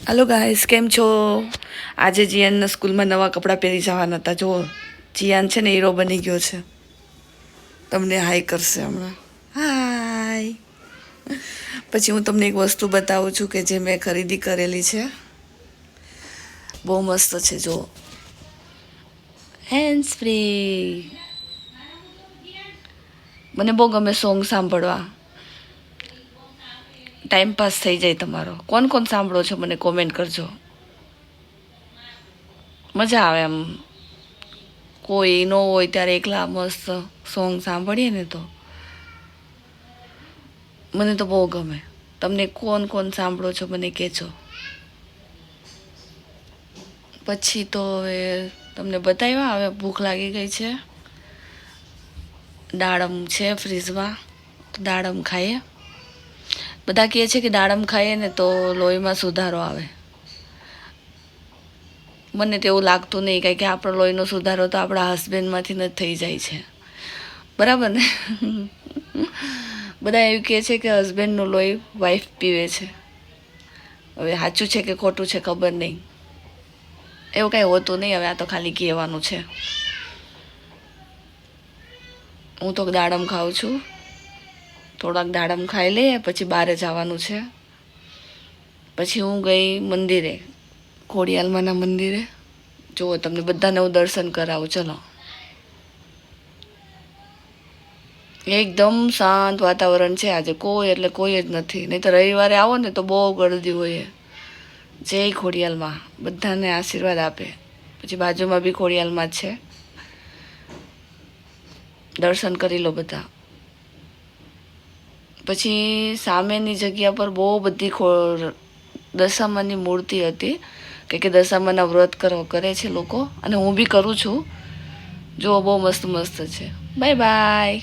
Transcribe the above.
Hello guys केम छो। आज जियान school में नवा कपड़ा पहरी जवाना था। जो जियान है ने हीरो बनी गयो छे। तमने हाय करशे हमणां। हाय। पछी हूँ तमने एक वस्तु बतावुं छुं के जे मैं खरीदी करेली छे। बहु मस्त छे। जो हैंड्स फ्री। मने बहु गमे सॉन्ग सांभळवा। टाइम पास थई जाय तमारो। कोण कोण सांभळो छो मने कॉमेंट करजो। मजा आवे एम कोई न होय त्यारे एकला मस्त सॉन्ग सांभळीए ने तो मने तो बहु गमे। तमने कोण कोण सांभळो छो मने कहेजो। પછી તો હવે તમને બતાવ્યા। હવે ભૂખ લાગી ગઈ છે। દાડમ છે ફ્રીજમાં, તો દાડમ ખાઈએ। બધા કહે છે કે દાડમ ખાઈએ ને તો લોહીમાં સુધારો આવે। મને તો એવું લાગતું નહીં, કારણ કે આપણો લોહીનો સુધારો તો આપણા હસબન્ડમાંથી જ થઈ જાય છે, બરાબર ને? બધા એવું કહે છે કે હસબન્ડનું લોહી વાઈફ પીવે છે। હવે સાચું છે કે ખોટું છે ખબર નહીં। એવું કાંઈ હોતું નહીં। હવે આ તો ખાલી કહેવાનું છે। હું તો દાડમ ખાઉં છું। થોડાક દાડમ ખાઈ લઈએ પછી બહાર જવાનું છે। પછી હું ગઈ મંદિરે, ખોડિયાલમાના મંદિરે। જુઓ તમને બધાને હું દર્શન કરાવું। ચલો, એકદમ શાંત વાતાવરણ છે આજે। કોઈ એટલે કોઈ જ નથી। નહીં તો રવિવારે આવો ને તો બહુ ગળદી હોય। જય ખોડિયાલમાં, બધાને આશીર્વાદ આપે। પછી બાજુમાં બી ખોડિયાલમાં જ છે, દર્શન કરી લો બધા। પછી સામેની જગ્યા પર બહુ બધી દશામાની મૂર્તિ હતી, કે દશામાના વ્રત કરે છે લોકો, અને હું બી કરું છું। જો બહુ મસ્ત મસ્ત છે। Bye bye.